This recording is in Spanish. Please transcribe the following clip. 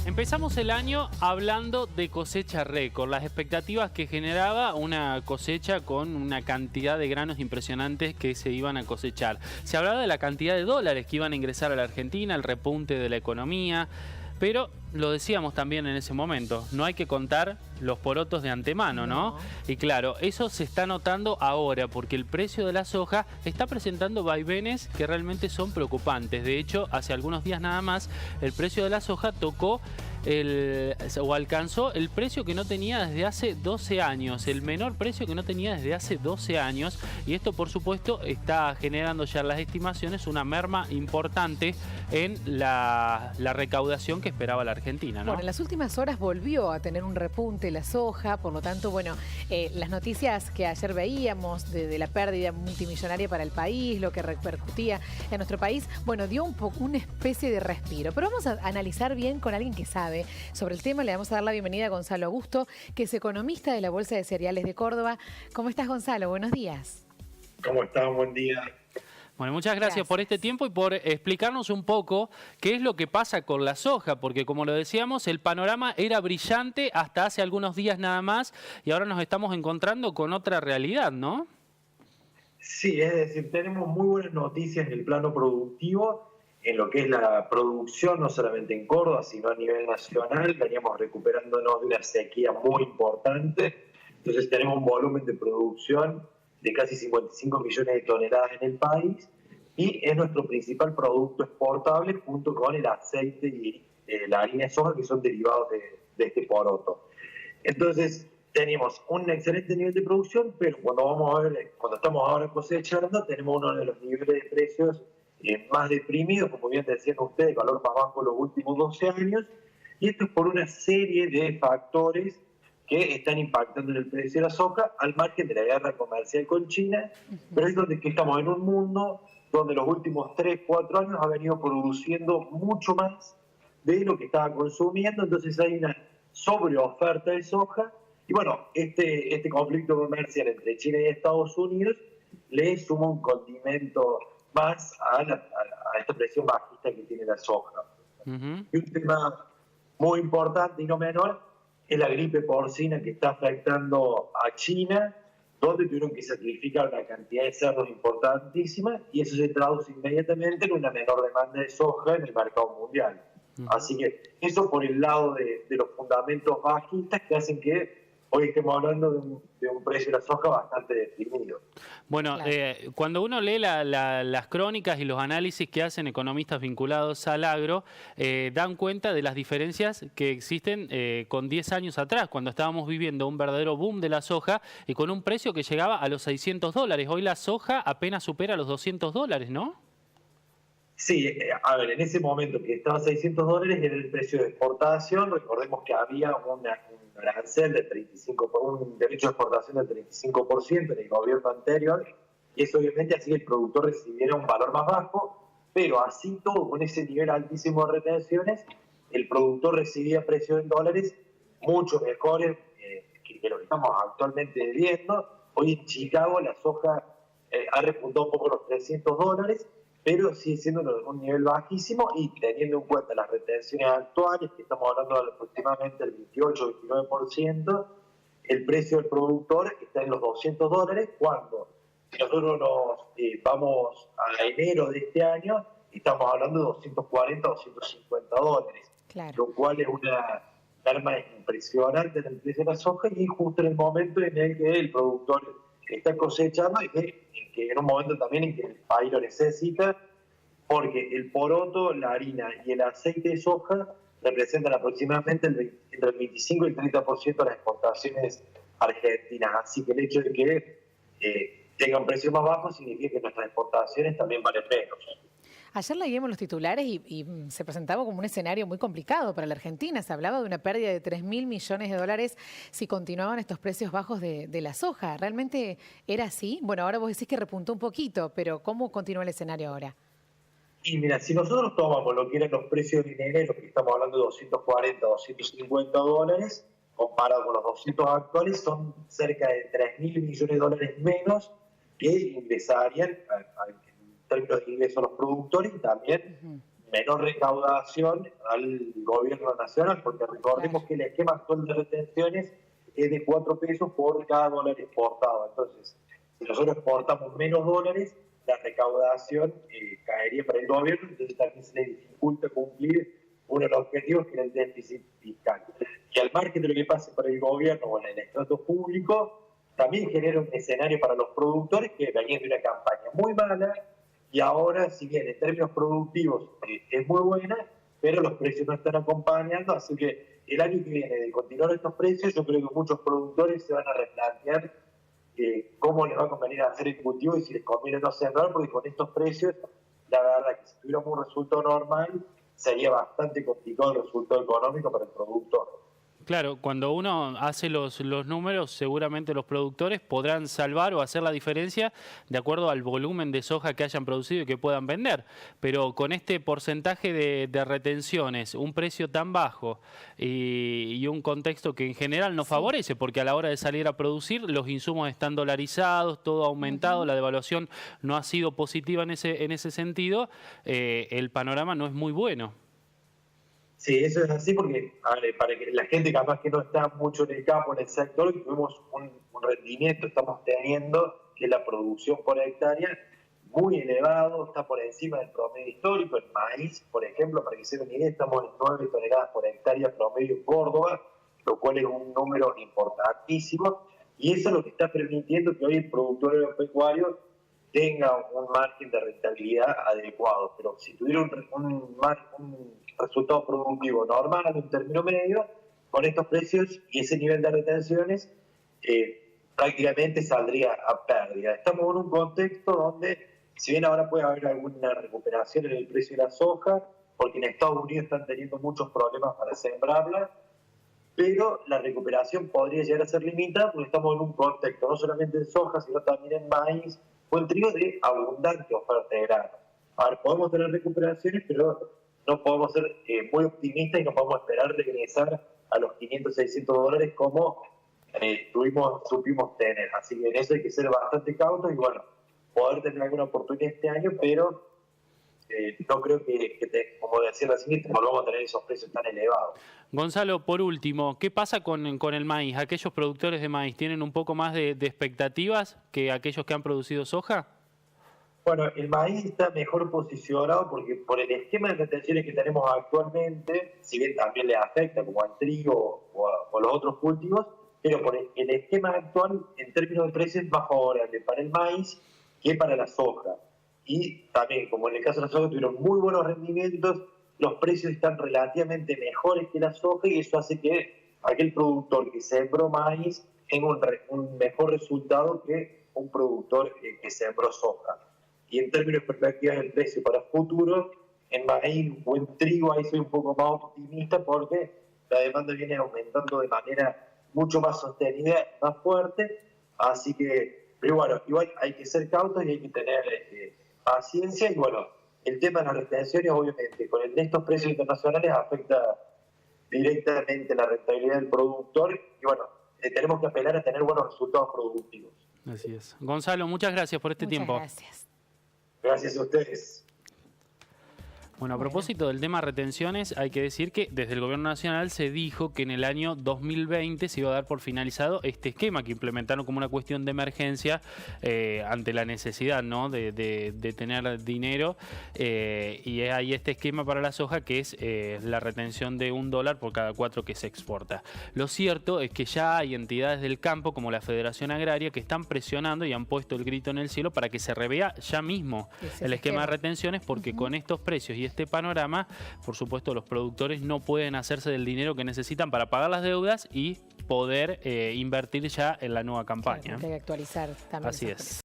Empezamos el año hablando de cosecha récord, las expectativas que generaba una cosecha con una cantidad de granos impresionantes que se iban a cosechar. Se hablaba de la cantidad de dólares que iban a ingresar a la Argentina, el repunte de la economía, pero lo decíamos también en ese momento, no hay que contar los porotos de antemano, ¿no? Y claro, eso se está notando ahora porque el precio de la soja está presentando vaivenes que realmente son preocupantes. De hecho, hace algunos días nada más, el precio de la soja tocó o alcanzó el precio que no tenía desde hace 12 años, el menor precio que no tenía desde hace 12 años, y esto por supuesto está generando ya las estimaciones una merma importante en la recaudación que esperaba la Argentina, ¿no? Bueno, en las últimas horas volvió a tener un repunte la soja, por lo tanto, bueno, las noticias que ayer veíamos de la pérdida multimillonaria para el país, lo que repercutía en nuestro país, bueno, dio una especie de respiro. Pero vamos a analizar bien con alguien que sabe sobre el tema. Le vamos a dar la bienvenida a Gonzalo Augusto, que es economista de la Bolsa de Cereales de Córdoba. ¿Cómo estás, Gonzalo? Buenos días. ¿Cómo están? Buen día. Bueno, muchas gracias por este tiempo y por explicarnos un poco qué es lo que pasa con la soja, porque como lo decíamos, el panorama era brillante hasta hace algunos días nada más y ahora nos estamos encontrando con otra realidad, ¿no? Sí, es decir, tenemos muy buenas noticias en el plano productivo, en lo que es la producción, no solamente en Córdoba, sino a nivel nacional. Veníamos recuperándonos de una sequía muy importante, entonces tenemos un volumen de producción de casi 55 millones de toneladas en el país y es nuestro principal producto exportable junto con el aceite y la harina de soja, que son derivados de este poroto. Entonces tenemos un excelente nivel de producción, pero cuando estamos ahora cosechando tenemos uno de los niveles de precios más deprimidos, como bien decían ustedes, valor más bajo en los últimos 12 años, y esto es por una serie de factores que están impactando en el precio de la soja, al margen de la guerra comercial con China, pero es donde que estamos en un mundo donde los últimos 3, 4 años ha venido produciendo mucho más de lo que estaba consumiendo, entonces hay una sobreoferta de soja, y bueno, este conflicto comercial entre China y Estados Unidos le suma un condimento más a esta presión bajista que tiene la soja. Y un tema muy importante y no menor es la gripe porcina que está afectando a China, donde tuvieron que sacrificar una cantidad de cerdos importantísima y eso se traduce inmediatamente en una menor demanda de soja en el mercado mundial. Así que eso por el lado de los fundamentos bajistas que hacen que hoy estemos hablando de un precio de la soja bastante deprimido. Bueno, claro. Cuando uno lee las crónicas y los análisis que hacen economistas vinculados al agro, dan cuenta de las diferencias que existen con 10 años atrás, cuando estábamos viviendo un verdadero boom de la soja y con un precio que llegaba a los $600. Hoy la soja apenas supera los $200, ¿no? Sí, a ver, en ese momento que estaba a $600 era el precio de exportación. Recordemos que había un arancel del 35%, un derecho de exportación del 35% en el gobierno anterior, y eso obviamente hacía que el productor recibiera un valor más bajo, pero así todo, con ese nivel altísimo de retenciones, el productor recibía precios en dólares mucho mejores que lo que estamos actualmente viendo. Hoy en Chicago la soja ha repuntado un poco los $300, pero sigue siendo un nivel bajísimo y teniendo en cuenta las retenciones actuales, que estamos hablando de aproximadamente el 28-29%, el precio del productor está en los $200, cuando si nosotros nos vamos a enero de este año, estamos hablando de $240-$250, claro. Lo cual es una arma impresionante en el precio de la soja y justo en el momento en el que el productor está cosechando y que en un momento también en que el país lo necesita, porque el poroto, la harina y el aceite de soja representan aproximadamente entre el 25 y el 30% de las exportaciones argentinas. Así que el hecho de que tenga un precio más bajo significa que nuestras exportaciones también valen menos. Ayer leíamos los titulares y se presentaba como un escenario muy complicado para la Argentina. Se hablaba de una pérdida de $3.000 millones si continuaban estos precios bajos de la soja. ¿Realmente era así? Bueno, ahora vos decís que repuntó un poquito, pero ¿cómo continúa el escenario ahora? Y mira, si nosotros tomamos lo que eran los precios en enero, que estamos hablando de $240-$250, comparado con los 200 actuales, son cerca de $3.000 millones menos que ingresarían en términos de ingresos a los productores y también menor recaudación al gobierno nacional, porque recordemos que el esquema actual de retenciones es de 4 pesos por cada dólar exportado. Entonces, si nosotros exportamos menos dólares, la recaudación caería para el gobierno, entonces también se le dificulta cumplir uno de los objetivos, que es el déficit fiscal. Y al margen de lo que pase para el gobierno o en el estrato público, también genera un escenario para los productores que venían de una campaña muy mala, y ahora, si bien en términos productivos es muy buena, pero los precios no están acompañando, así que el año que viene, de continuar estos precios, yo creo que muchos productores se van a replantear cómo les va a convenir hacer el cultivo y si les conviene no sembrar, porque con estos precios, la verdad que si tuviéramos un resultado normal, sería bastante complicado el resultado económico para el productor. Claro, cuando uno hace los números, seguramente los productores podrán salvar o hacer la diferencia de acuerdo al volumen de soja que hayan producido y que puedan vender. Pero con este porcentaje de retenciones, un precio tan bajo y un contexto que en general no favorece, porque a la hora de salir a producir los insumos están dolarizados, todo ha aumentado, la devaluación no ha sido positiva en ese sentido, el panorama no es muy bueno. Sí, eso es así porque, a ver, para que la gente capaz que no está mucho en el campo, en el sector, tuvimos un rendimiento, estamos teniendo, que es la producción por hectárea, muy elevado, está por encima del promedio histórico. El maíz, por ejemplo, para que se den una idea, estamos en 9 toneladas por hectárea promedio en Córdoba, lo cual es un número importantísimo, y eso es lo que está permitiendo que hoy el productor agropecuario tenga un margen de rentabilidad adecuado. Pero si tuviera un resultado productivo normal, en término medio, con estos precios y ese nivel de retenciones, prácticamente saldría a pérdida. Estamos en un contexto donde, si bien ahora puede haber alguna recuperación en el precio de la soja, porque en Estados Unidos están teniendo muchos problemas para sembrarla, pero la recuperación podría llegar a ser limitada porque estamos en un contexto no solamente en soja, sino también en maíz o en trigo de abundante oferta de grano. Ahora, podemos tener recuperaciones, pero no podemos ser muy optimistas y no podemos esperar regresar a los 500, 600 dólares como supimos tener. Así que en eso hay que ser bastante cautos y bueno, poder tener alguna oportunidad este año, pero no creo que como decía la siguiente, volvamos a tener esos precios tan elevados. Gonzalo, por último, ¿qué pasa con el maíz? ¿Aquellos productores de maíz tienen un poco más de expectativas que aquellos que han producido soja? Bueno, el maíz está mejor posicionado porque por el esquema de retenciones que tenemos actualmente, si bien también le afecta como al trigo o los otros cultivos, pero por el esquema actual, en términos de precios, es más favorable para el maíz que para la soja. Y también, como en el caso de la soja, tuvieron muy buenos rendimientos, los precios están relativamente mejores que la soja y eso hace que aquel productor que sembró maíz tenga un mejor resultado que un productor que sembró soja. Y en términos de perspectivas del precio para el futuro, en maíz o en trigo ahí soy un poco más optimista porque la demanda viene aumentando de manera mucho más sostenida, más fuerte, así que, pero bueno, igual hay que ser cautos y hay que tener paciencia y bueno, el tema de las retenciones obviamente con estos precios internacionales afecta directamente la rentabilidad del productor y bueno, tenemos que apelar a tener buenos resultados productivos. Así es. Gonzalo, muchas gracias por este tiempo. Gracias. Gracias a ustedes. Bueno, a propósito del tema retenciones, hay que decir que desde el Gobierno Nacional se dijo que en el año 2020 se iba a dar por finalizado este esquema que implementaron como una cuestión de emergencia ante la necesidad, ¿no?, de tener dinero y hay este esquema para la soja que es la retención de $1 por cada 4 que se exporta. Lo cierto es que ya hay entidades del campo como la Federación Agraria que están presionando y han puesto el grito en el cielo para que se revea ya mismo el esquema de retenciones porque con estos precios y este panorama, por supuesto, los productores no pueden hacerse del dinero que necesitan para pagar las deudas y poder invertir ya en la nueva campaña. Claro, hay que actualizar también. Así es.